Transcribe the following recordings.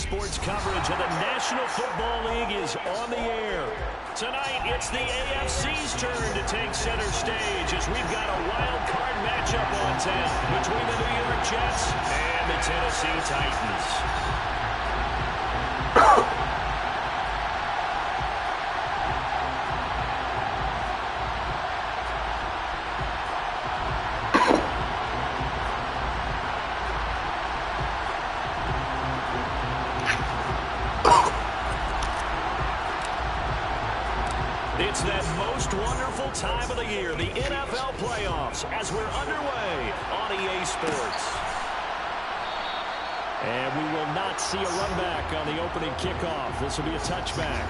Sports coverage of the National Football League is on the air. Tonight, it's the AFC's turn to take center stage as we've got a wild card matchup on tap between the New York Jets and the Tennessee Titans. It's that most wonderful time of the year, the NFL playoffs, as we're underway on EA Sports. And we will not see a run back on the opening kickoff. This will be a touchback.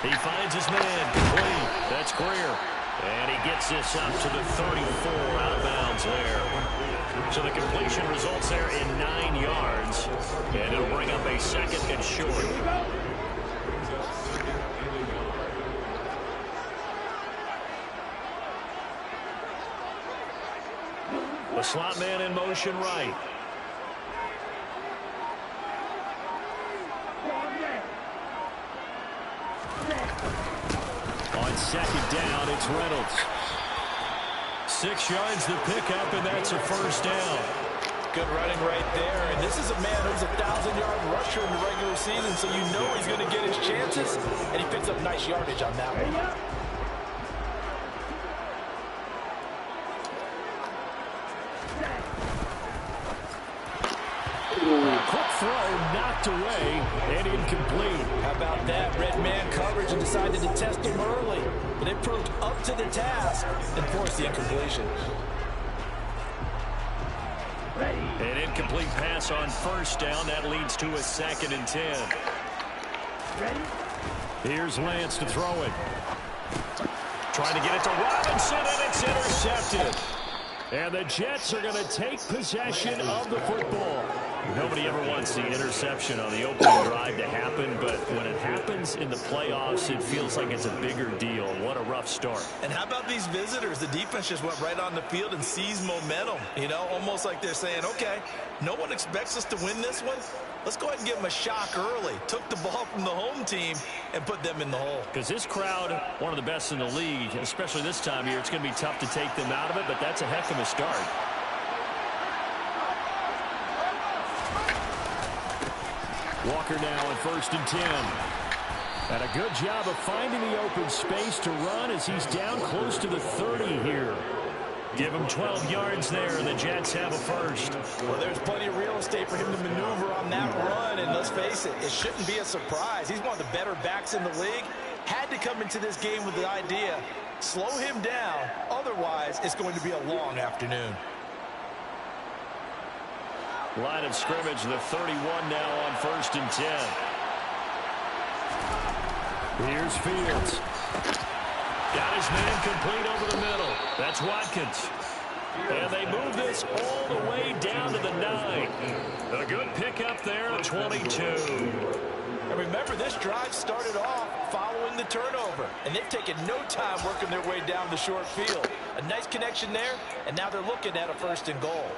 He finds his man complete. That's Greer. And he gets this up to the 34 out of bounds there. So the completion results there in 9 yards. And it'll bring up a second and short. The slot man in motion right. On second down, it's Reynolds. 6 yards the pickup, and that's a first down. Good running right there. And this is a man who's a 1,000-yard rusher in the regular season, so you know he's going to get his chances, and he picks up nice yardage on that one. Quick throw knocked away and incomplete. How about that? Red man coverage and decided to test him early. But it proved up to the task and forced the incompletion. An incomplete pass on first down. That leads to a 2nd and 10. Here's Lance to throw it. Trying to get it to Robinson, and it's intercepted. And the Jets are going to take possession of the football. Nobody ever wants the interception on the opening drive to happen, but when it happens in the playoffs, it feels like it's a bigger deal. What a rough start. And how about these visitors? The defense just went right on the field and seized momentum. You know, almost like they're saying, okay, no one expects us to win this one. Let's go ahead and give them a shock early. Took the ball from the home team and put them in the hole. Because this crowd, one of the best in the league, especially this time of year, it's going to be tough to take them out of it, but that's a heck of a start. Walker now on 1st and 10. And a good job of finding the open space to run as he's down close to the 30 here. Give him 12 yards there, and the Jets have a first. Well, there's plenty of real estate for him to maneuver on that run, and let's face it, it shouldn't be a surprise. He's one of the better backs in the league. Had to come into this game with the idea, slow him down, otherwise it's going to be a long afternoon. Line of scrimmage, the 31 now on 1st and 10. Here's Fields. Got his man complete over the middle. That's Watkins. And they move this all the way down to the 9. A good pickup there at 22. And remember, this drive started off following the turnover. And they've taken no time working their way down the short field. A nice connection there, and now they're looking at a 1st and goal.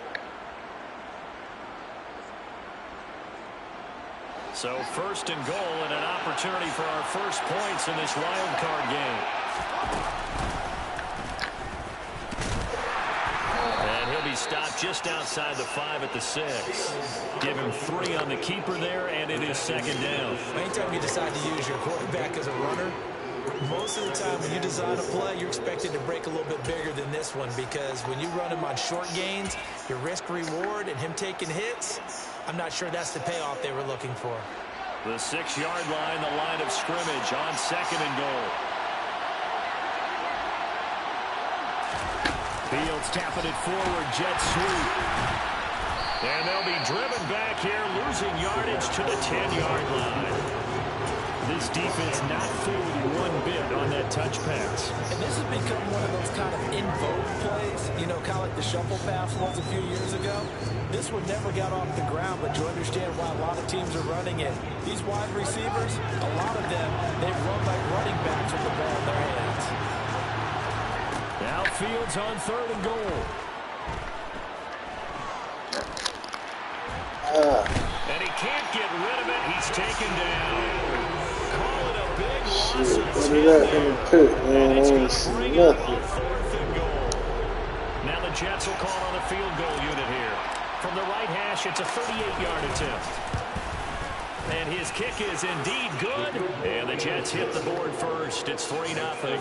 So 1st and goal and an opportunity for our first points in this wild card game. And he'll be stopped just outside the 5 at the 6. Give him 3 on the keeper there, and it is 2nd down. Anytime you decide to use your quarterback as a runner, most of the time when you design a play, you're expected to break a little bit bigger than this one, because when you run him on short gains, your risk-reward and him taking hits, I'm not sure that's the payoff they were looking for. The 6-yard line, the line of scrimmage on 2nd and goal. Fields tapping it forward, jet sweep. And they'll be driven back here, losing yardage to the 10-yard line. This defense not fooled one bit on that touch pass. And this has become one of those kind of in vogue plays, you know, kind of like the shuffle pass was a few years ago. This one never got off the ground, but you understand why a lot of teams are running it. These wide receivers, a lot of them, they run like running backs with the ball in their hands. Now Fields on 3rd and goal. And he can't get rid of it. He's taken down. Call it a big loss of 10 there. And it's going to bring up on 4th and goal. Now the Jets will call on a field goal unit here. From the right hash, it's a 38-yard attempt. And his kick is indeed good. And the Jets hit the board first. It's 3-0.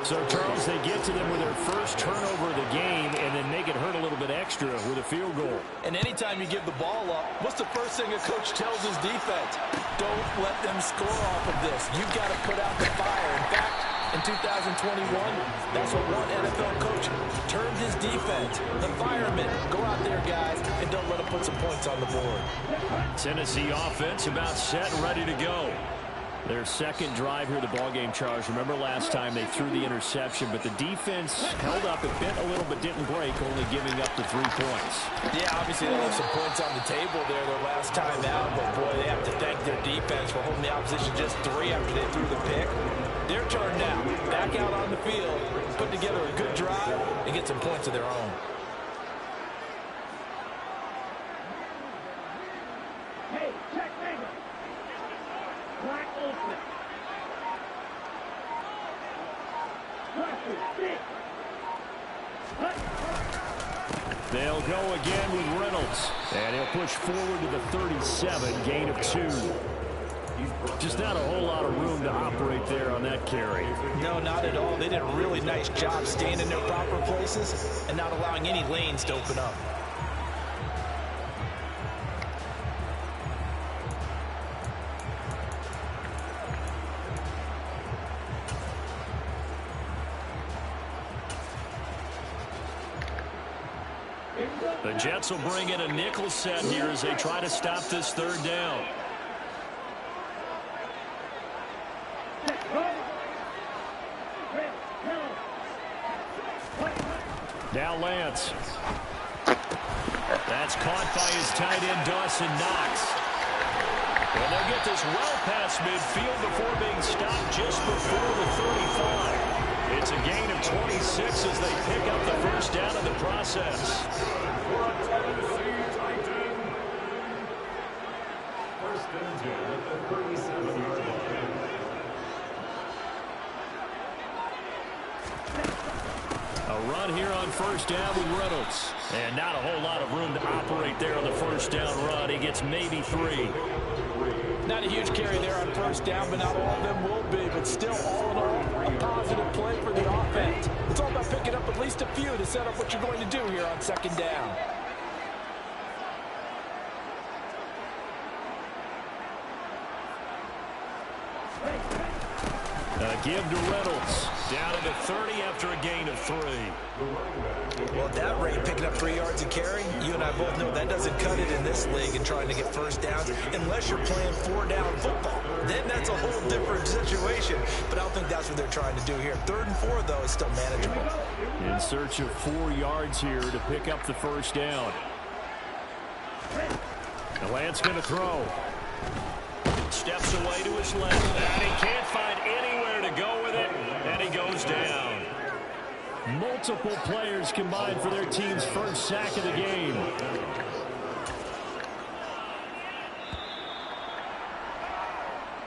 So, Charles, they get to them with their first turnover of the game and then make it hurt a little bit extra with a field goal. And anytime you give the ball up, what's the first thing a coach tells his defense? Don't let them score off of this. You've got to put out the fire. In fact, in 2021, that's what one NFL coach turned his defense. The firemen, go out there, guys, and don't let them put some points on the board. Tennessee offense about set and ready to go. Their second drive here, the ballgame, Charles. Remember last time they threw the interception, but the defense held up, it bent a little but didn't break, only giving up the 3 points. Yeah, obviously they left some points on the table there their last time out, but boy, they have to thank their defense for holding the opposition just 3 after they threw the pick. Their turn now, back out on the field, put together a good drive, and get some points of their own. Hey, check finger. Black ultimate. They'll go again with Reynolds. And he'll push forward to the 37, gain of 2. Just not a whole lot of room to operate there on that carry. No, not at all. They did a really nice job staying in their proper places and not allowing any lanes to open up. The Jets will bring in a nickel set here as they try to stop this 3rd down. Now Lance. That's caught by his tight end, Dawson Knox. And they'll get this well past midfield before being stopped just before the 35. It's a gain of 26 as they pick up the first down in the process. First and 10 at the 37-yard line. A run here on first down with Reynolds. And not a whole lot of room to operate there on the first down run. He gets maybe 3. Not a huge carry there on first down, but not all of them will be. But still, all in all, a positive play for the offense. It's all about picking up at least a few to set up what you're going to do here on second down. Give to Reynolds. Down to the 30 after a gain of 3. Well, at that rate, picking up 3 yards a carry, you and I both know that doesn't cut it in this league and trying to get first downs unless you're playing 4-down football. Then that's a whole different situation. But I don't think that's what they're trying to do here. 3rd and 4, though, is still manageable. In search of 4 yards here to pick up the first down. The Lance going to throw. Steps away to his left. And he can't find anywhere to go with it. And he goes down. Multiple players combined for their team's first sack of the game.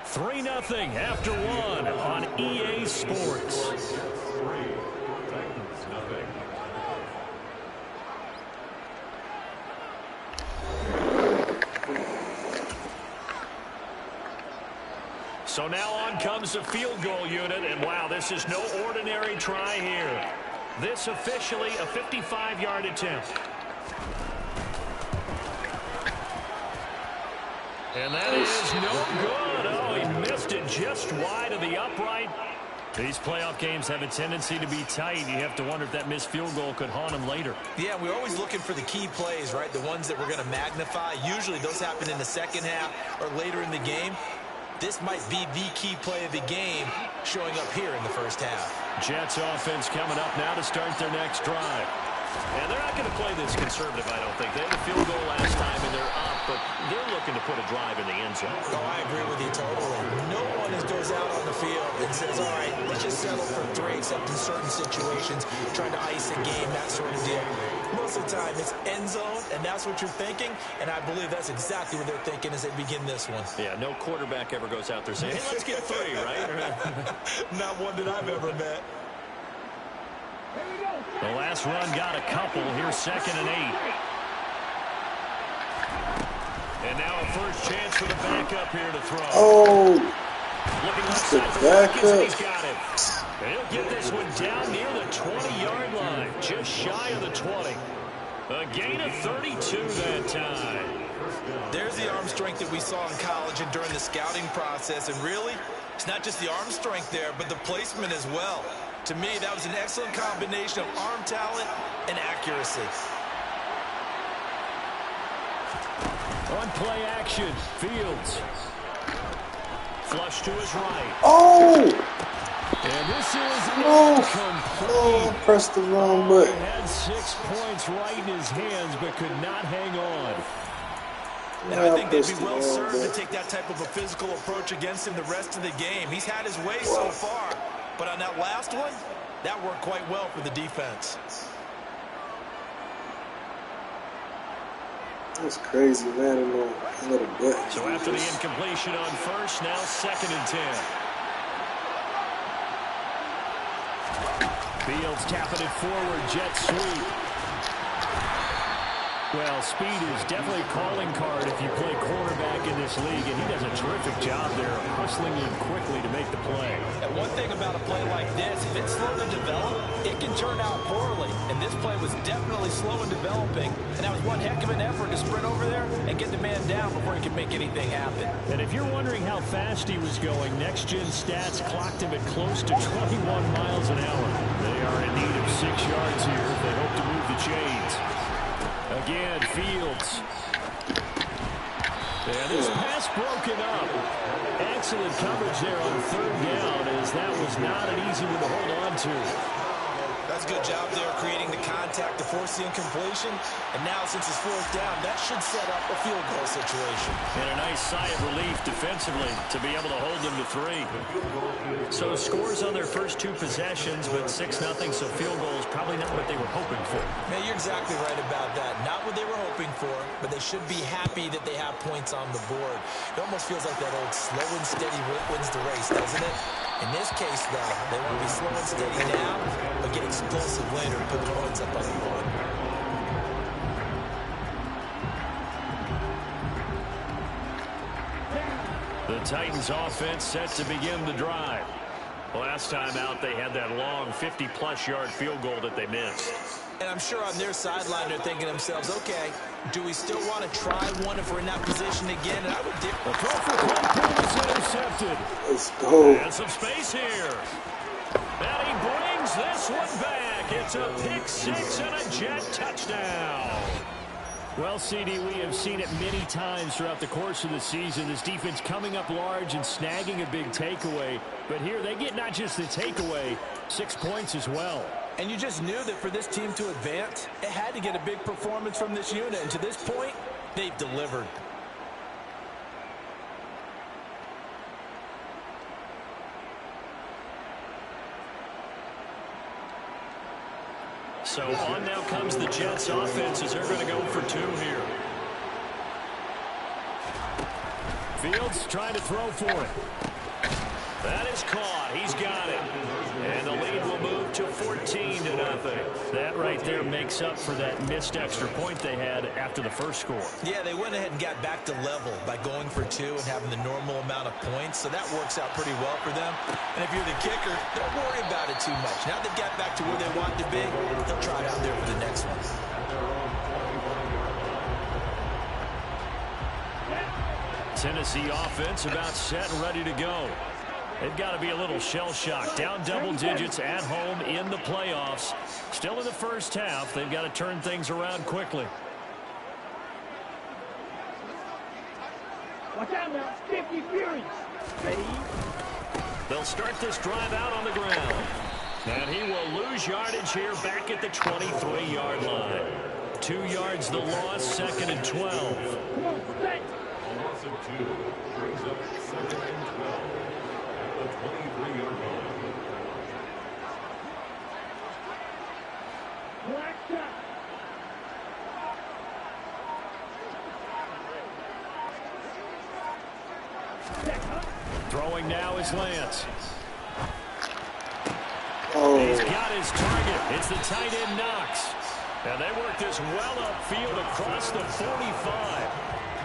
Three 0 after 1 on EA Sports. So now on comes the field goal unit, and wow, this is no ordinary try here. This officially a 55-yard attempt. And that is no good. Oh, he missed it just wide of the upright. These playoff games have a tendency to be tight. You have to wonder if that missed field goal could haunt them later. Yeah, we're always looking for the key plays, right? The ones that we're going to magnify. Usually those happen in the second half or later in the game. This might be the key play of the game showing up here in the first half. Jets offense coming up now to start their next drive. And they're not going to play this conservative, I don't think. They had a field goal last time, and they're up, but they're looking to put a drive in the end zone. Oh, I agree with you totally. No one goes out on the field and says, all right, let's just settle for 3, except in certain situations, trying to ice a game, that sort of deal. Most of the time, it's end zone, and that's what you're thinking, and I believe that's exactly what they're thinking as they begin this one. Yeah, no quarterback ever goes out there saying, hey, let's get 3, right? Not one that I've ever met. The last run got a couple. Here's 2nd and 8. And now a first chance for the backup here to throw. Oh, looking left the side for Watkins, and he's backup. got it. And he'll get this one down near the 20-yard line, just shy of the 20. A gain of 32 that time. There's the arm strength that we saw in college and during the scouting process. And really, it's not just the arm strength there, but the placement as well. To me, that was an excellent combination of arm talent and accuracy. On play action, Fields. Flush to his right. Oh, And this is no. incomplete. Oh, I pressed the wrong button. He had 6 points right in his hands, but could not hang on. And I think they'd be well served to take that type of a physical approach against him the rest of the game. He's had his way so far, but on that last one, that worked quite well for the defense. That's crazy, man. I let it bet. So after the incompletion on first, now 2nd and 10. Fields tapping it forward, jet sweep. Well, speed is definitely a calling card if you play quarterback in this league, and he does a terrific job there hustling in quickly to make the play. And one thing about a play like this, if it's slow to develop, it can turn out poorly. And this play was definitely slow in developing, and that was one heck of an effort to sprint over there and get the man down before he could make anything happen. And if you're wondering how fast he was going, Next Gen Stats clocked him at close to 21 miles an hour. They are in need of 6 yards here if they hope to move the chains. Again, Fields. And this pass broken up. Excellent coverage there on 3rd down, as that was not an easy one to hold on to. That's a good job there creating the contact to force the incompletion. And now, since it's 4th down, that should set up a field goal situation. And a nice sigh of relief defensively to be able to hold them to 3. So scores on their first 2 possessions, but 6-0, so field goals probably not what they were hoping for. Man, you're exactly right about that. Not what they were hoping for, but they should be happy that they have points on the board. It almost feels like that old slow and steady wins the race, doesn't it? In this case, though, they want to be slow and steady now, but get explosive later and put the points up on the board. The Titans offense set to begin the drive. Last time out, they had that long 50-plus yard field goal that they missed. And I'm sure on their sideline, they're thinking to themselves, okay, do we still want to try one if we're in that position again? And I would dip. The throw for Claypool is intercepted. Let's go. And some space here. And he brings this one back. It's a pick 6 and a Jet touchdown. Well, CD, we have seen it many times throughout the course of the season. This defense coming up large and snagging a big takeaway. But here they get not just the takeaway, 6 points as well. And you just knew that for this team to advance, it had to get a big performance from this unit. And to this point, they've delivered. So on now comes the Jets offense as they're going to go for 2 here. Fields trying to throw for it. That is caught. He's got it. And the lead will move to 14-0. That right there makes up for that missed extra point they had after the first score. Yeah, they went ahead and got back to level by going for 2 and having the normal amount of points. So that works out pretty well for them. And if you're the kicker, don't worry about it too much. Now they've got back to where they want to be, they'll try it out there for the next one. Tennessee offense about set and ready to go. They've got to be a little shell-shocked. Down double digits at home in the playoffs. Still in the first half. They've got to turn things around quickly. Watch out now. 50 Furies. Ready? They'll start this drive out on the ground. And he will lose yardage here back at the 23-yard line. 2 yards the loss, 2nd and 12. Come on, set. A loss of 2 brings up 2nd and 12 at the 23-yard line. Black shot. Throwing now is Lance. Oh, He's got his target. It's the tight end Knox. And they work this well upfield across the 45.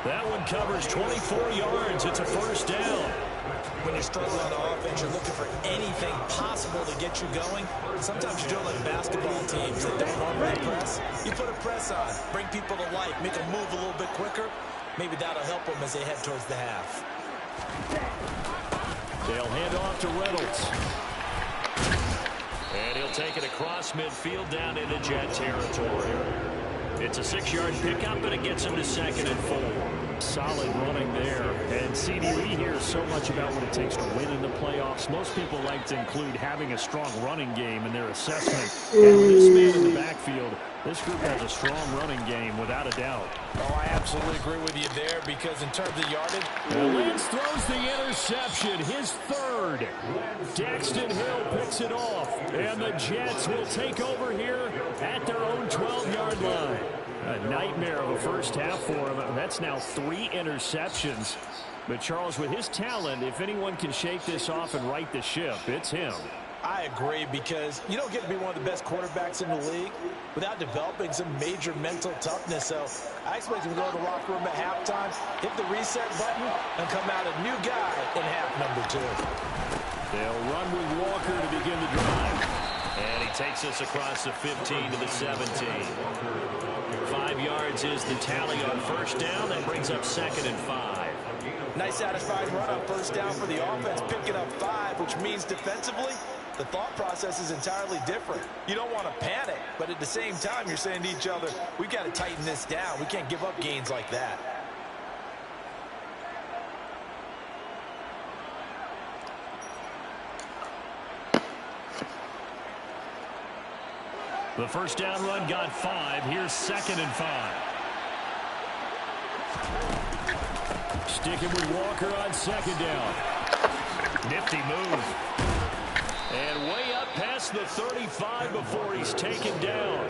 That one covers 24 yards. It's a first down. When you're struggling on offense, you're looking for anything possible to get you going. Sometimes you do it like basketball teams that don't normally press. You put a press on, bring people to life, make them move a little bit quicker. Maybe that'll help them as they head towards the half. They'll hand off to Reynolds. And he'll take it across midfield down into Jet territory. It's a 6-yard pickup, and it gets him to 2nd and 4. Solid running there. And CD, we hear so much about what it takes to win in the playoffs. Most people like to include having a strong running game in their assessment. And with this man in the backfield, this group has a strong running game without a doubt. Oh, I absolutely agree with you there because in terms of yardage, Lance throws the interception, his 3rd. Daxton Hill picks it off, and the Jets will take over here at their own 12-yard line. A nightmare of a first half for him. That's now 3 interceptions. But Charles, with his talent, if anyone can shake this off and right the ship, it's him. I agree because you don't get to be one of the best quarterbacks in the league without developing some major mental toughness. So I expect him to go to the locker room at halftime, hit the reset button, and come out a new guy in half number 2. They'll run with Walker to begin the drive. And he takes us across the 15 to the 17. 5 yards is the tally on first down. That brings up 2nd and 5. Nice satisfying run on first down for the offense, picking up 5, which means defensively, the thought process is entirely different. You don't want to panic, but at the same time, you're saying to each other, we've got to tighten this down. We can't give up gains like that. The first down run got 5. Here's 2nd and 5. Sticking with Walker on 2nd down. Nifty move. And way up past the 35 before he's taken down.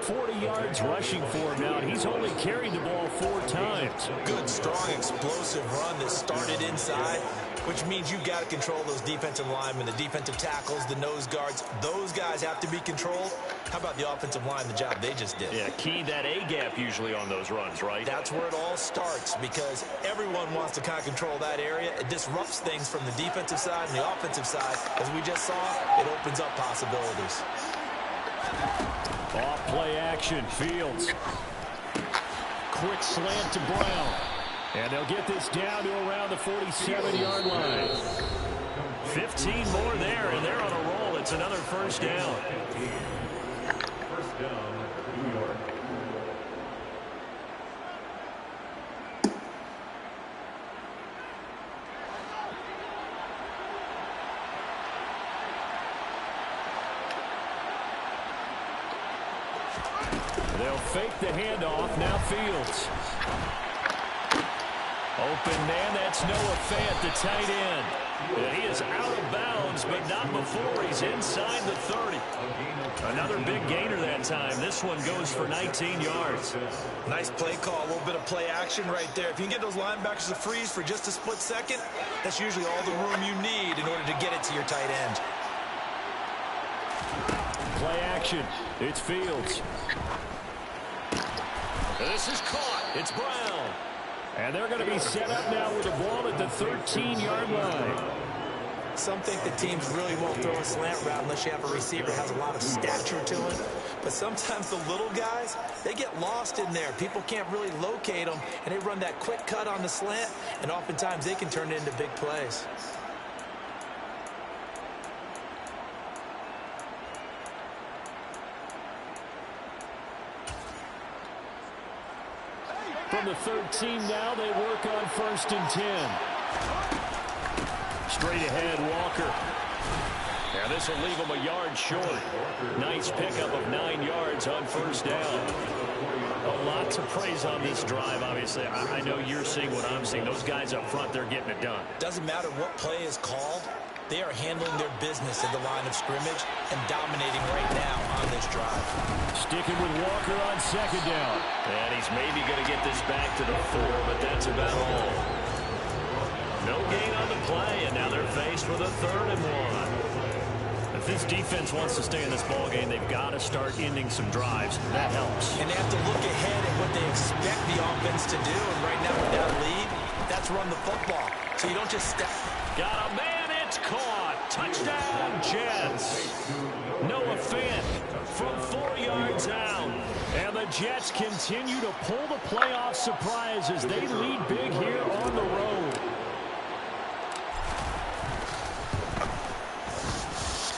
40 yards rushing for him now. He's only carried the ball 4 times. Good, strong, explosive run that started inside, which means you've got to control those defensive linemen, the defensive tackles, the nose guards. Those guys have to be controlled. How about the offensive line, the job they just did? Yeah, key that A-gap usually on those runs, right? That's where it all starts because everyone wants to kind of control that area. It disrupts things from the defensive side and the offensive side. As we just saw, it opens up possibilities. Off play action, Fields. Quick slant to Brown. And they'll get this down to around the 47-yard line. 15 more there, and they're on a roll. It's another first down. First down, New York. They'll fake the handoff. Now Fields. Open man, that's Noah Fant, the tight end. And he is out of bounds, but not before he's inside the 30. Another big gainer that time. This one goes for 19 yards. Nice play call, a little bit of play action right there. If you can get those linebackers to freeze for just a split second, that's usually all the room you need in order to get it to your tight end. Play action. It's Fields. This is caught. It's Brown. And they're going to be set up now with the ball at the 13-yard line. Some think the teams really won't throw a slant route unless you have a receiver that has a lot of stature to him. But sometimes the little guys, they get lost in there. People can't really locate them, and they run that quick cut on the slant, and oftentimes they can turn it into big plays. From the 13 now, they work on 1st and 10. Straight ahead, Walker. And this will leave him a yard short. Nice pickup of 9 yards on 1st down. A lot to praise on this drive, obviously. I know you're seeing what I'm seeing. Those guys up front, they're getting it done. Doesn't matter what play is called. They are handling their business at the line of scrimmage and dominating right now on this drive. Sticking with Walker on 2nd down. And he's maybe going to get this back to the 4, but that's about all. No gain on the play, and now they're faced with a 3rd and 1. If this defense wants to stay in this ballgame, they've got to start ending some drives. That helps. And they have to look ahead at what they expect the offense to do. And right now with that lead, that's run the football. So you don't just step. Got a man, it's caught. Touchdown, Jets. Noah Fant from 4 yards out. And the Jets continue to pull the playoff surprise as they lead big here on the road.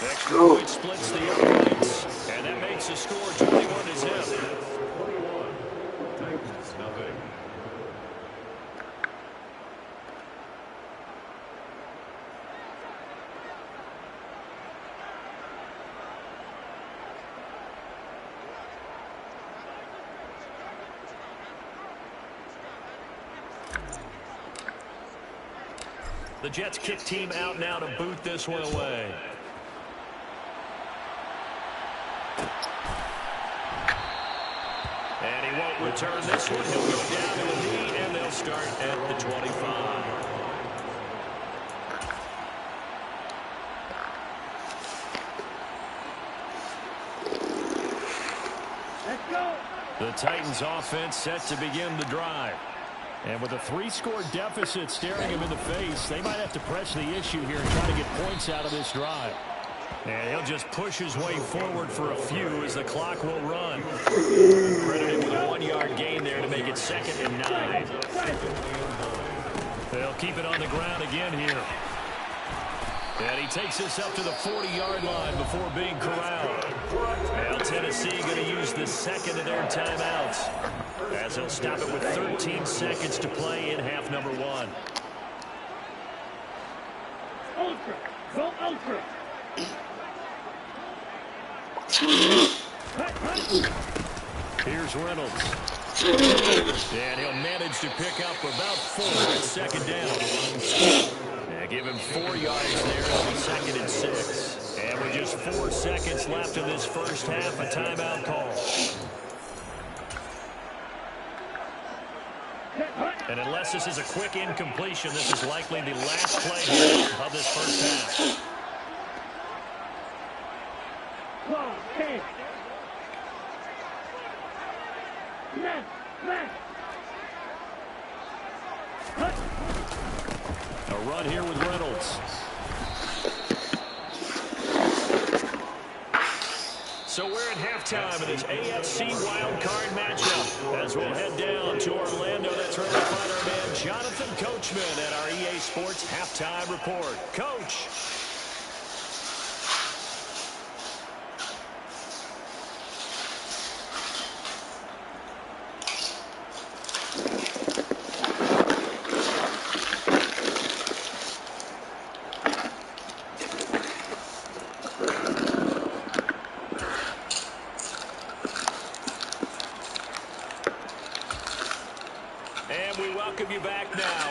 Extra point splits the uprights, and that makes the score 21-0. Titans nothing. The Jets kick team out now to boot this one away. And he won't return this one. He'll go down to a knee, and they'll start at the 25. Let's go. The Titans offense set to begin the drive. And with a 3-score deficit staring him in the face, they might have to press the issue here and try to get points out of this drive. And he'll just push his way forward for a few as the clock will run. Credited with a 1-yard gain there to make it 2nd and 9. They'll keep it on the ground again here. And he takes this up to the 40-yard line before being corralled. Now Tennessee going to use the 2nd of their timeouts, as he'll stop it with 13 seconds to play in half number 1. Ultra. Go ultra. Here's Reynolds. And he'll manage to pick up about 4 at 2nd down. And give him 4 yards there on the 2nd and 6. And with just 4 seconds left in this first half, a timeout call. And unless this is a quick incompletion, this is likely the last play of this first half. A run here with Reynolds. So we're at halftime in this AFC wildcard matchup as we'll head down to Orlando. That's where we'll find our man Jonathan Coachman at our EA Sports Halftime Report. Coach.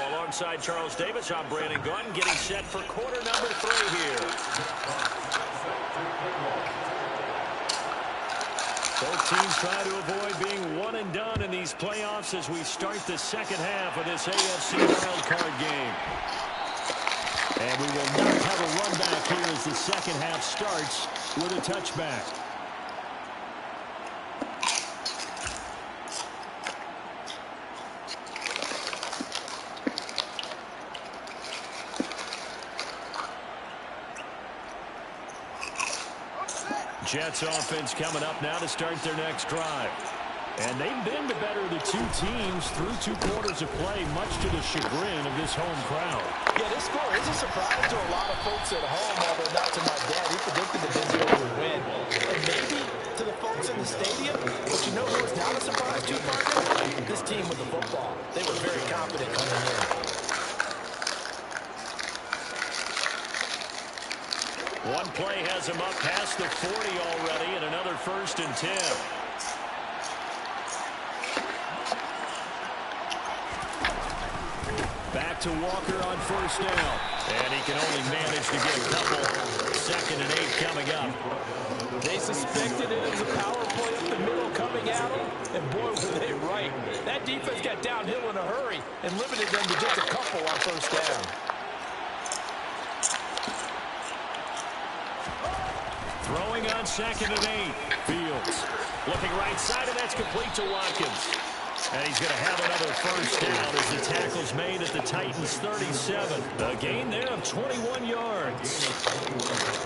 Alongside Charles Davis, I'm Brandon Gunn, getting set for quarter number 3 here. Both teams try to avoid being one and done in these playoffs as we start the second half of this AFC wildcard game. And we will not have a run back here as the second half starts with a touchback. Jets offense coming up now to start their next drive. And they've been the better of the two teams through 2 quarters of play, much to the chagrin of this home crowd. Yeah, this score is a surprise to a lot of folks at home, although not to my dad. He predicted the Benzie would win. And maybe to the folks folks in the stadium. But you know who was not a surprise to, partner? This team with the football. They were very confident coming in. One play has him up past the 40 already, and another 1st and 10. Back to Walker on 1st down. And he can only manage to get a couple. 2nd and 8 coming up. They suspected it as a power play up the middle coming at them, and boy, were they right. That defense got downhill in a hurry and limited them to just a couple on 1st down. Throwing on 2nd and 8. Fields looking right side, and that's complete to Watkins. And he's going to have another 1st down as the tackle's made at the Titans' 37. A gain there of 21 yards.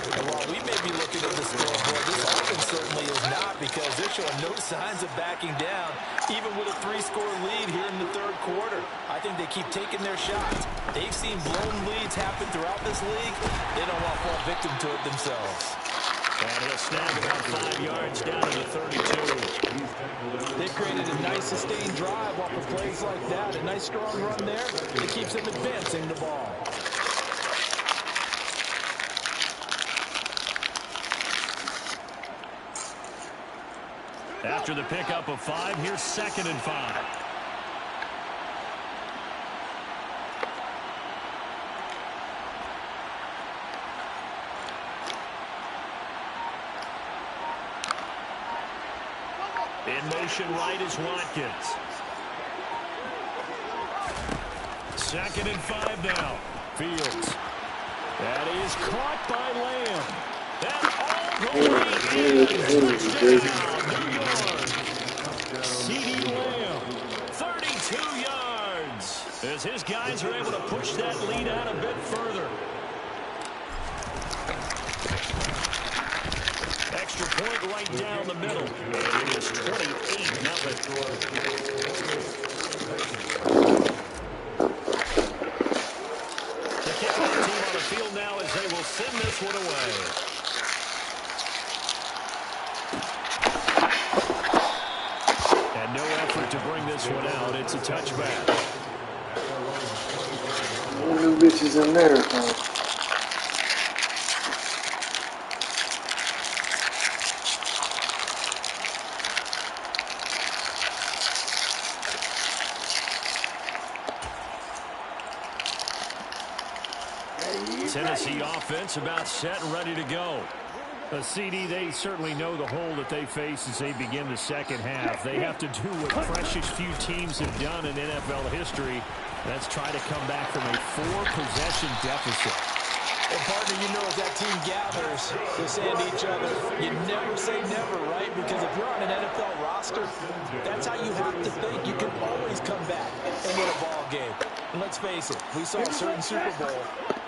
And while we may be looking at the scoreboard, this offense certainly is not, because they're showing no signs of backing down, even with a 3-score lead here in the 3rd quarter. I think they keep taking their shots. They've seen blown leads happen throughout this league. They don't want to fall victim to it themselves. And he'll snag about 5 yards down to the 32. They've created a nice sustained drive off of plays like that. A nice strong run there. It keeps them advancing the ball. After the pickup of 5, here's 2nd and 5. In motion right is Watkins. 2nd and 5 now. Fields. That is caught by Lamb. That all the way in. Touchdown, New York. CeeDee Lamb. 32 yards. As his guys are able to push that lead out a bit further. Extra point right down the middle. And it is 28-0. The kickoff team on the field now as they will send this one away. And no effort to bring this one out. It's a touchback. One of them bitches in there, huh? Tennessee offense about set and ready to go. CD, they certainly know the hole that they face as they begin the 2nd half. They have to do what precious few teams have done in NFL history. That's try to come back from a 4-possession deficit. And partner, you know, as that team gathers, they're saying to each other, you never say never, right? Because if you're on an NFL roster, that's how you have to think. You can always come back and win a ball game. And let's face it, we saw a certain Super Bowl,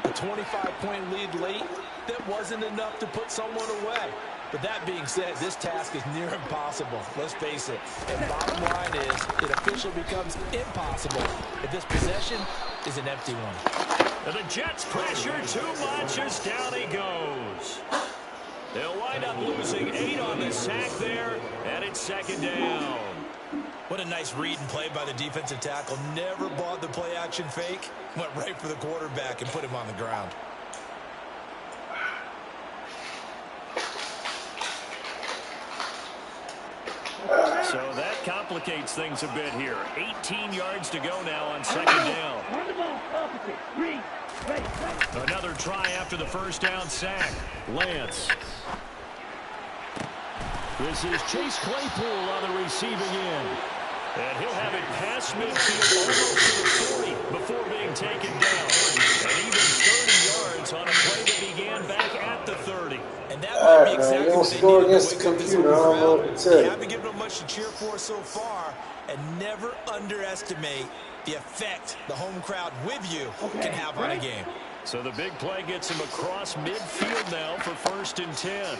a 25-point lead late, that wasn't enough to put someone away. But that being said, this task is near impossible. Let's face it. And bottom line is, it officially becomes impossible if this possession is an empty one. And the Jets pressure too much as down he goes. They'll wind up losing 8 on the sack there, and it's 2nd down. What a nice read and play by the defensive tackle. Never bought the play-action fake. Went right for the quarterback and put him on the ground. So that complicates things a bit here. 18 yards to go now on 2nd down. Another try after the 1st down sack. Lance. This is Chase Claypool on the receiving end. And he'll have it past midfield almost to the 40 before being taken down. And even 30 yards on a play that began back at the 30. And that might be exactly you don't what they score needed against to the wake up this computer. I don't know what to tell They you. haven't given them much to cheer for so far. And never underestimate the effect the home crowd with you can have on a game. So the big play gets him across midfield now for 1st and 10.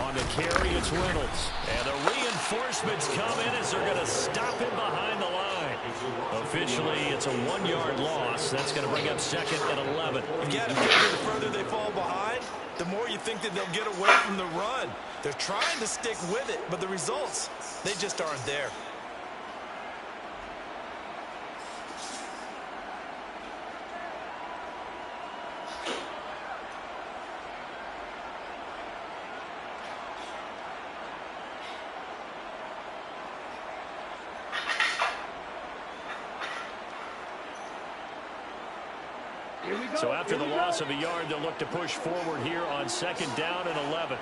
On the carry, it's Reynolds. And the reinforcements come in as they're going to stop him behind the line. Officially, it's a 1-yard loss. That's going to bring up 2nd and 11. Again, the further they fall behind, the more you you think that they'll get away from the run. They're trying to stick with it, but the results, they just aren't there. So after the loss of a yard, they'll look to push forward here on 2nd down and 11.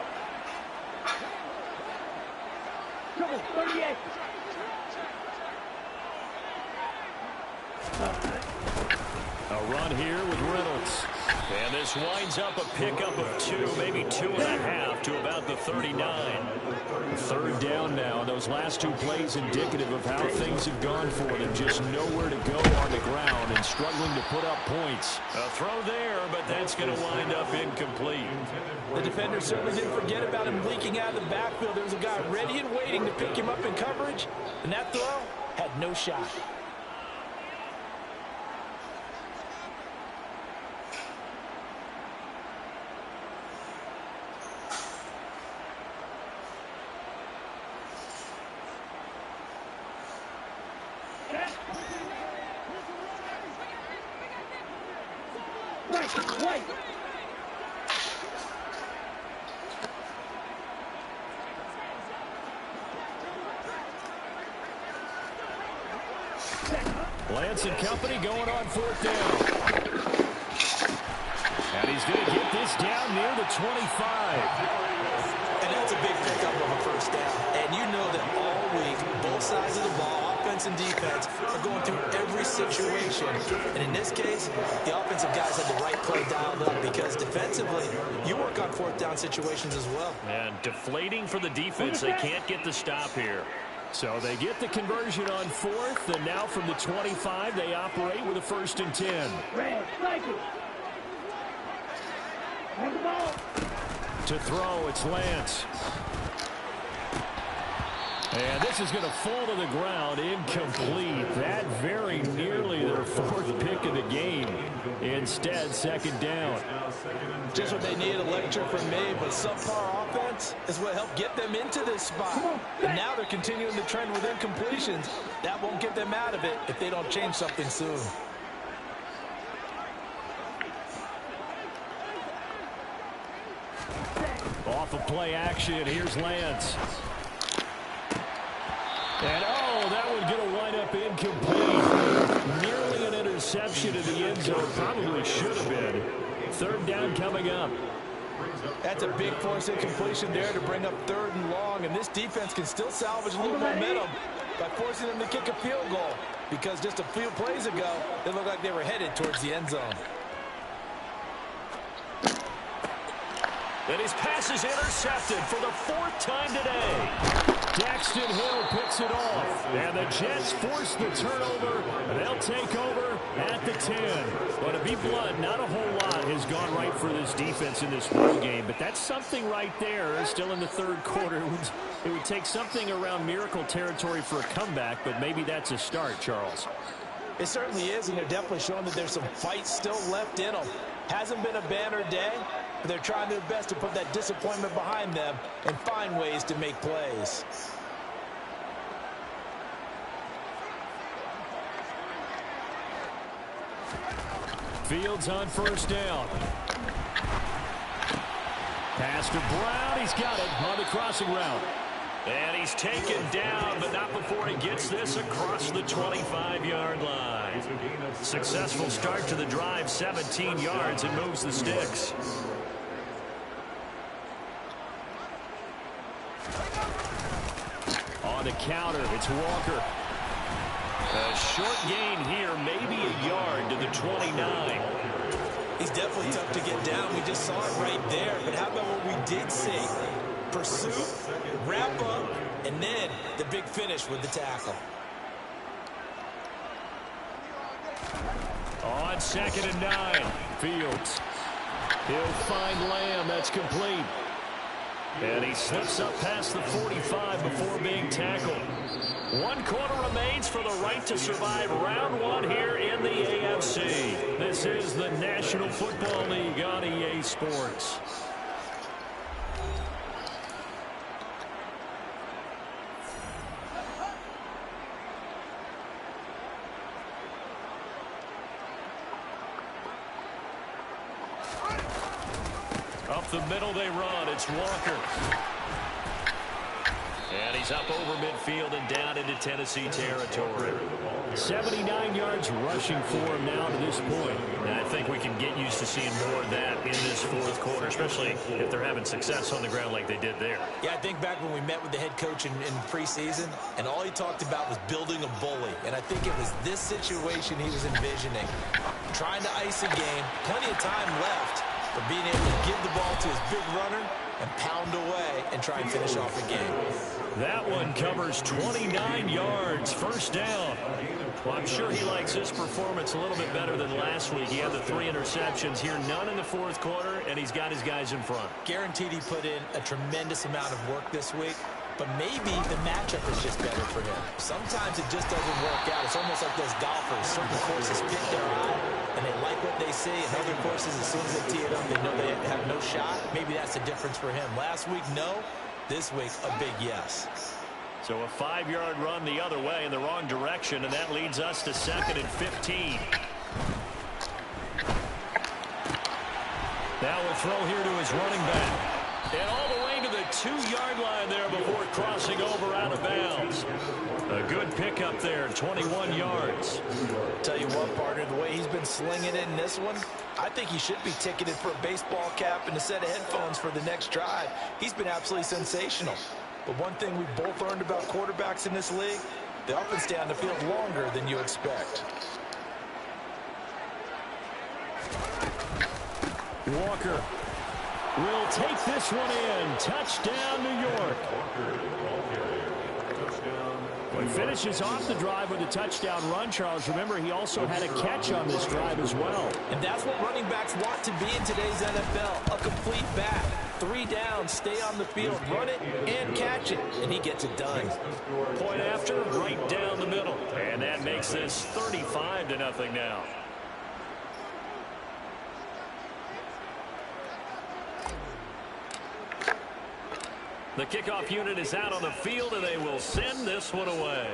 Come on, 38. A run here with Reynolds. And this winds up a pickup of 2, maybe 2.5 to about the 39. 3rd down now. Those last 2 plays indicative of how things have gone for them. Just nowhere to go on the ground and struggling to put up points. A throw there, but that's going to wind up incomplete. The defender certainly didn't forget about him leaking out of the backfield. There was a guy ready and waiting to pick him up in coverage, and that throw had no shot. Right. Lance and company going on 4th down. And he's going to get this down near the 25. And that's a big pickup of a 1st down. And you know that all week, both sides of the ball, offense and defense, are going through every situation. And in this case, the offensive guys had the right play dialed up because defensively, you work on 4th down situations as well. And deflating for the defense. They can't get the stop here. So they get the conversion on 4th, and now from the 25, they operate with a 1st and 10. Red, cycle. On the ball. To throw, it's Lance. And this is going to fall to the ground, incomplete. That very nearly their 4th pick of the game. Instead, 2nd down. Just what they needed, a lecture from me, but subpar offense is what helped get them into this spot. And now they're continuing the trend with incompletions. That won't get them out of it if they don't change something soon. Off of play action, here's Lance. And, oh, that one's going to wind up incomplete. Nearly an interception in the end zone. Probably should have been. 3rd down coming up. That's a big force incompletion there to bring up 3rd and long. And this defense can still salvage a little momentum by forcing them to kick a field goal. Because just a few plays ago, it looked like they were headed towards the end zone. And his pass is intercepted for the 4th time today. Daxton Hill picks it off. And the Jets force the turnover. And they'll take over at the 10. But to be blunt, not a whole lot has gone right for this defense in this ball game. But that's something right there. Still in the 3rd quarter. It would take something around miracle territory for a comeback. But maybe that's a start, Charles. It certainly is, and they're definitely showing that there's some fight still left in them. Hasn't been a banner day, but they're trying their best to put that disappointment behind them and find ways to make plays. Fields on 1st down. Pass to Brown. He's got it on the crossing route. And he's taken down, but not before he gets this across the 25-yard line. Successful start to the drive, 17 yards, and moves the sticks. On the counter, it's Walker. A short gain here, maybe a yard to the 29. He's definitely tough to get down. We just saw it right there. But how about what we did see? Pursuit, wrap up, and then the big finish with the tackle. On 2nd and 9, Fields. He'll find Lamb. That's complete. And he slips up past the 45 before being tackled. 1 quarter remains for the right to survive round 1 here in the AFC. This is the National Football League on EA Sports. Up the middle they run. It's Walker. And he's up over midfield and down into Tennessee territory. 79 yards rushing for him now to this point. And I think we can get used to seeing more of that in this fourth quarter, especially if they're having success on the ground like they did there. Yeah, I think back when we met with the head coach in preseason, and all he talked about was building a bully. And I think it was this situation he was envisioning. Trying to ice a game, plenty of time left, but being able to give the ball to his big runner and pound away and try and finish off a game. That one covers 29 yards, first down. Well, I'm sure he likes his performance a little bit better than last week. He had the 3 interceptions here, none in the fourth quarter, and he's got his guys in front. Guaranteed he put in a tremendous amount of work this week, but maybe the matchup is just better for him. Sometimes it just doesn't work out. It's almost like those golfers. Certain courses fit their eye, and they like what they see, and other courses, as soon as they tee it up, they know they have no shot. Maybe that's the difference for him. Last week, no. This week, a big yes. So a 5-yard run the other way in the wrong direction, and that leads us to 2nd and 15. Now a throw here to his running back. And all the way to the 2-yard line there before crossing over out of bounds. A good pickup there, 21 yards. Tell you what, partner, the way he's been slinging it in this one, I think he should be ticketed for a baseball cap and a set of headphones for the next drive. He's been absolutely sensational. But one thing we've both learned about quarterbacks in this league, they often stay on the field longer than you expect. Walker will take this one in. Touchdown, New York. He finishes off the drive with a touchdown run, Charles. Remember, he also had a catch on this drive as well. And that's what running backs want to be in today's NFL, a complete back. 3 downs, stay on the field, run it, and catch it. And he gets it done. Point after, right down the middle. And that makes this 35-0 now. The kickoff unit is out on the field, and they will send this one away.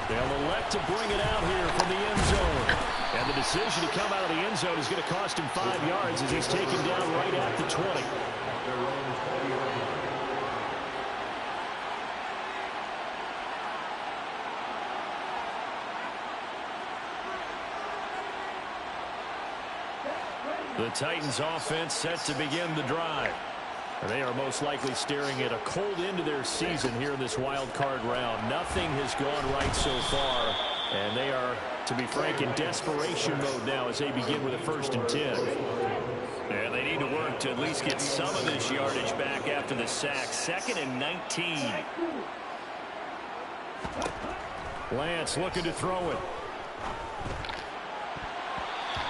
They'll elect to bring it out here from the end zone. And the decision to come out of the end zone is going to cost him 5 yards as he's taken down right at the 20. The Titans offense set to begin the drive. And they are most likely staring at a cold end to their season here in this wild card round. Nothing has gone right so far. And they are, to be frank, in desperation mode now as they begin with a 1st and 10. And they need to work to at least get some of this yardage back after the sack. 2nd and 19. Lance looking to throw it.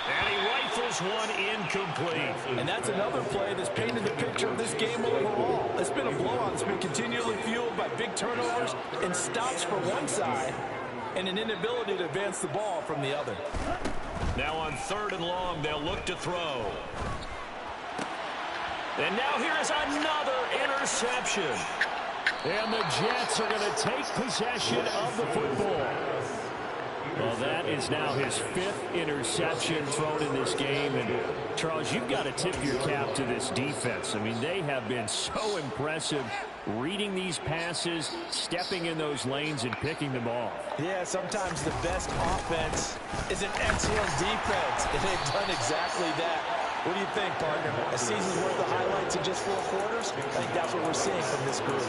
And he rifles one incomplete. And that's another play that's painted the picture of this game overall. It's been a blowout. It's been continually fueled by big turnovers and stops for one side and an inability to advance the ball from the other. Now on 3rd and long, they'll look to throw. And now here is another interception. And the Jets are going to take possession of the football. Well, that is now his 5th interception thrown in this game. And, Charles, you've got to tip your cap to this defense. I mean, they have been so impressive reading these passes, stepping in those lanes, and picking them off. Yeah, sometimes the best offense is an excellent defense, and they've done exactly that. What do you think, partner? A season's worth of highlights in just 4 quarters? I think that's what we're seeing from this group.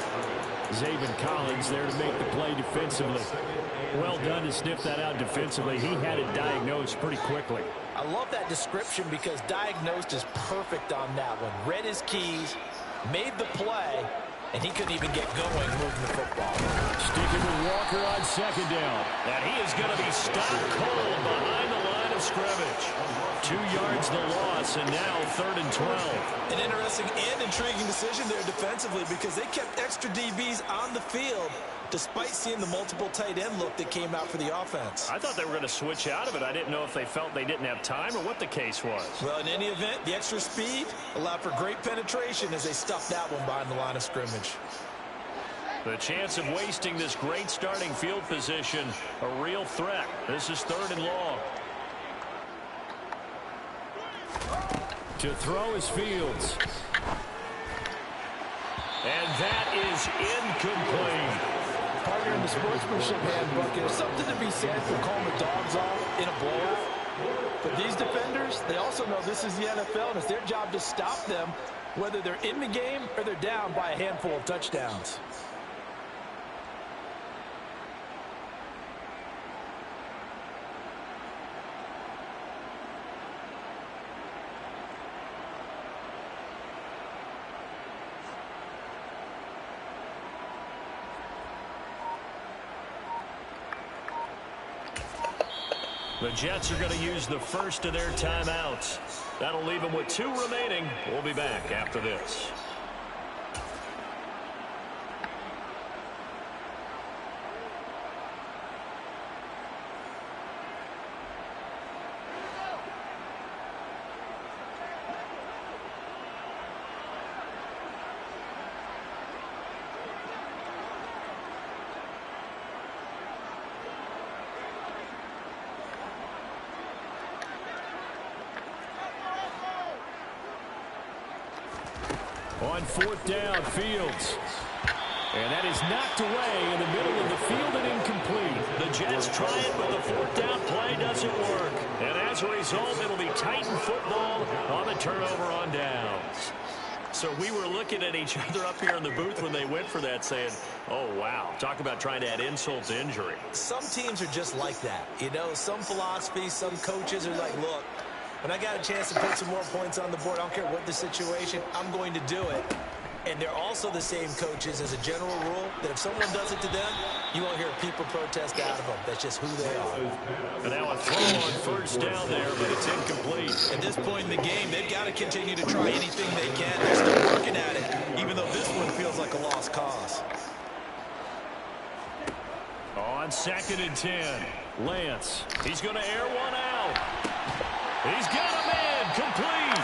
Zaven Collins there to make the play defensively. Well done to sniff that out defensively. He had it diagnosed pretty quickly. I love that description because diagnosed is perfect on that one. Read his keys, made the play, and he couldn't even get going moving the football. Sticking with Walker on 2nd down. And he is going to be stopped cold behind the line of scrimmage. 2 yards the loss, and now 3rd and 12. An interesting and intriguing decision there defensively because they kept extra DBs on the field despite seeing the multiple tight end look that came out for the offense. I thought they were going to switch out of it. I didn't know if they felt they didn't have time or what the case was. Well, in any event, the extra speed allowed for great penetration as they stuffed that one behind the line of scrimmage. The chance of wasting this great starting field position, a real threat. This is 3rd and long. To throw is Fields. And that is incomplete. Partner, in the sportsmanship handbook, there's something to be said for calling the dogs off in a blowout. But these defenders, they also know this is the NFL, and it's their job to stop them, whether they're in the game or they're down by a handful of touchdowns. The Jets are going to use the first of their timeouts. That'll leave them with 2 remaining. We'll be back after this. On 4th down, Fields. And that is knocked away in the middle of the field and incomplete. The Jets try it, but the 4th down play doesn't work. And as a result, it'll be Titan football on the turnover on downs. So we were looking at each other up here in the booth when they went for that saying, oh, wow, talk about trying to add insult to injury. Some teams are just like that. You know, some philosophies, some coaches are like, look, when I got a chance to put some more points on the board, I don't care what the situation, I'm going to do it. And they're also the same coaches as a general rule that if someone does it to them, you won't hear people protest out of them. That's just who they are. And now a throw on 1st down there, but it's incomplete. At this point in the game, they've got to continue to try anything they can. They're still working at it, even though this one feels like a lost cause. On 2nd and 10, Lance. He's going to air one out. He's got a man complete.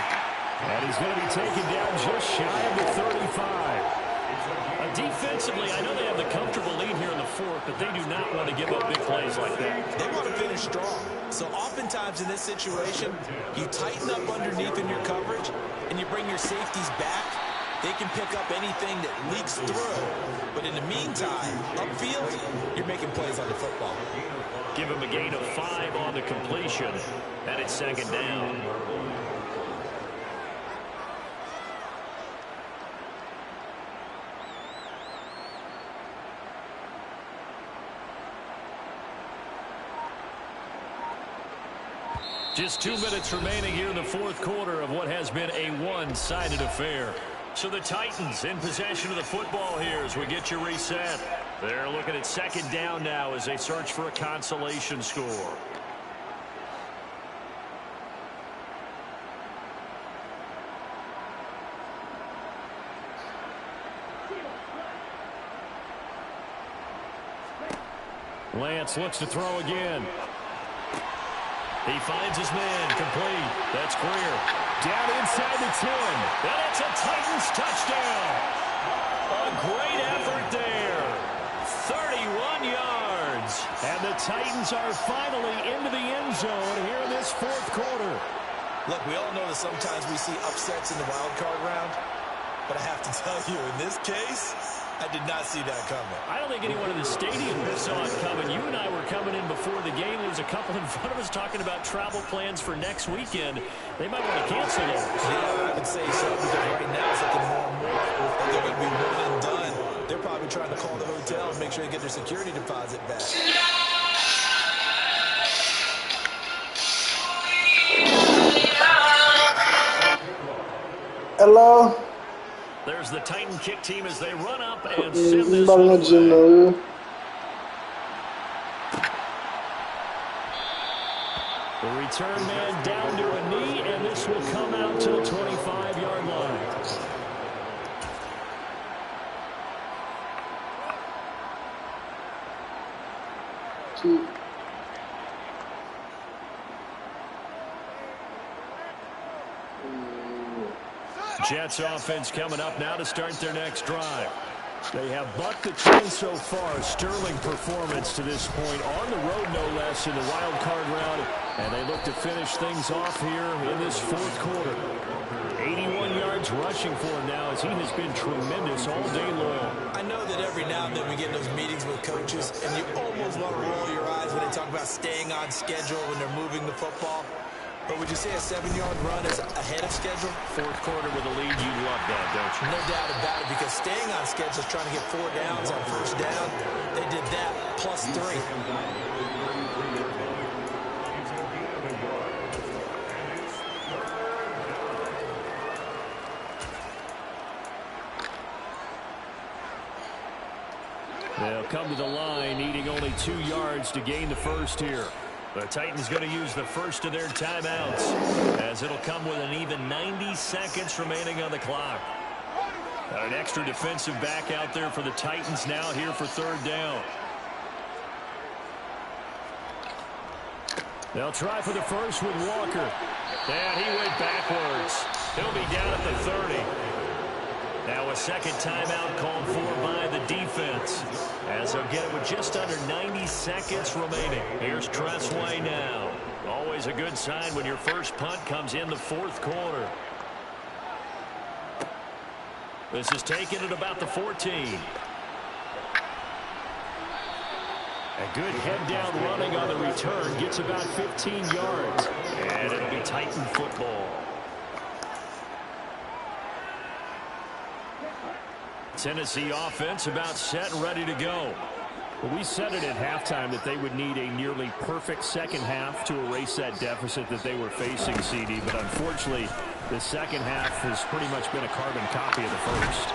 And he's going to be taken down just shy of the 35. Defensively, I know they have the comfortable lead here in the 4th, but they do not want to give up big plays like that. They want to finish strong. So oftentimes in this situation, you tighten up underneath in your coverage, and you bring your safeties back. They can pick up anything that leaks through. But in the meantime, upfield, you're making plays on the football. Give him a gain of 5 on the completion, and it's 2nd down. Just 2 minutes remaining here in the 4th quarter of what has been a one-sided affair. So the Titans in possession of the football here as we get you reset. They're looking at 2nd down now as they search for a consolation score. Lance looks to throw again. He finds his man, complete. That's Greer. Down inside the 10. And it's a Titans touchdown. A great effort there. 31 yards. And the Titans are finally into the end zone here in this 4th quarter. Look, we all know that sometimes we see upsets in the wild card round. But I have to tell you, in this case, I did not see that coming. I don't think anyone in the stadium saw it coming. You and I were coming in before the game. There was a couple in front of us talking about travel plans for next weekend. They might want to cancel those. Yeah, I would say so, because right now it's looking more and more. They're going to be one and done. They're probably trying to call the hotel and make sure they get their security deposit back. Hello? There's the Titan kick team as they run up and send this one away. The return man down to a knee, and this will come out to the 25-yard line. Jets offense coming up now to start their next drive. They have bucked the trend so far. Sterling performance to this point. On the road, no less, in the wild card round. And they look to finish things off here in this fourth quarter. 81 yards rushing for him now as he has been tremendous all day long. I know that every now and then we get in those meetings with coaches, and you almost want to roll your eyes when they talk about staying on schedule when they're moving the football. But would you say a 7-yard run is ahead of schedule? Fourth quarter with a lead, you love that, don't you? No doubt about it, because staying on schedule is trying to get 4 downs on first down. They did that plus 3. They'll come to the line, needing only 2 yards to gain the first here. The Titans going to use the first of their timeouts, as it'll come with an even 90 seconds remaining on the clock. An extra defensive back out there for the Titans now here for third down. They'll try for the first with Walker. And he went backwards. He'll be down at the 30. Now a second timeout called for by the defense, as they'll get it with just under 90 seconds remaining. Here's Tressway now. Always a good sign when your first punt comes in the fourth quarter. This is taken at about the 14. A good head down running on the return. Gets about 15 yards. And it'll be Titan football. Tennessee offense about set and ready to go. Well, we said it at halftime that they would need a nearly perfect second half to erase that deficit that they were facing, CD. But unfortunately, the second half has pretty much been a carbon copy of the first.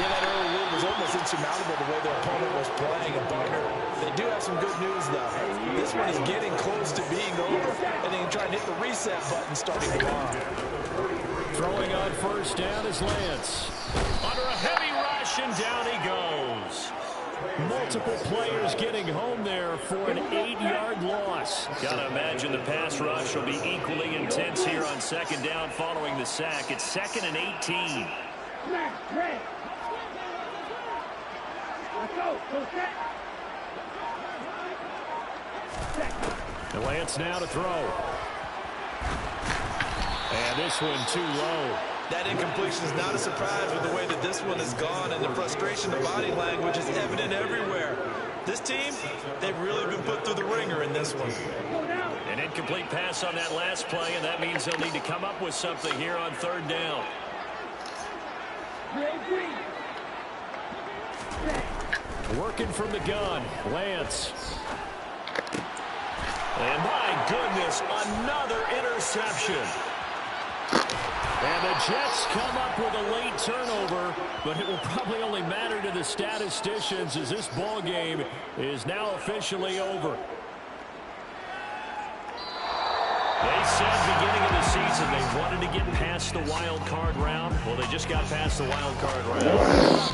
Yeah, that early lead was almost insurmountable the way their opponent was playing. They do have some good news, though. This one is getting close to being over, and they can try and hit the reset button starting tomorrow. Throwing on first down is Lance. Under a heavy rush, and down he goes. Multiple players getting home there for an 8-yard loss. Gotta imagine the pass rush will be equally intense here on second down following the sack. It's 2nd and 18. Let's go. Go set. And Lance now to throw. And this one too low. That incompletion is not a surprise with the way that this one has gone, and the frustration of body language is evident everywhere. This team, they've really been put through the ringer in this one. An incomplete pass on that last play, and that means they'll need to come up with something here on third down. Working from the gun, Lance. And my goodness, another interception. And the Jets come up with a late turnover, but it will probably only matter to the statisticians as this ball game is now officially over. They said beginning of the season they wanted to get past the wild card round. Well, they just got past the wild card round.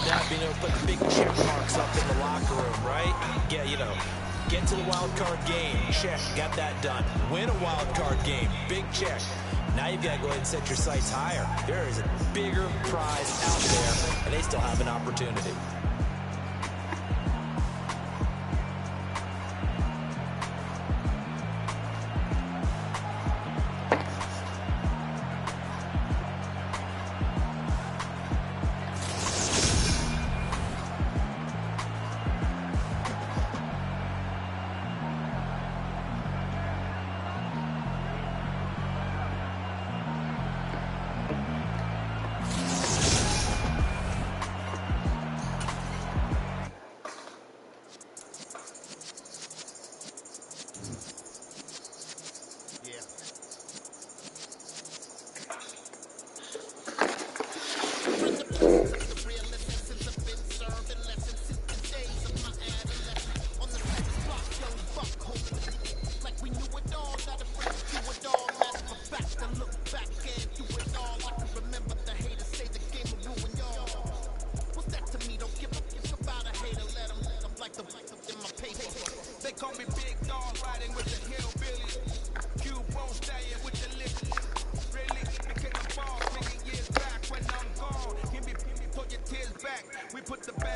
That being able to put the big check marks up in the locker room, right? Get to the wild card game. Check. Got that done. Win a wild card game. Big check. Now you've got to go ahead and set your sights higher. There is a bigger prize out there, and they still have an opportunity.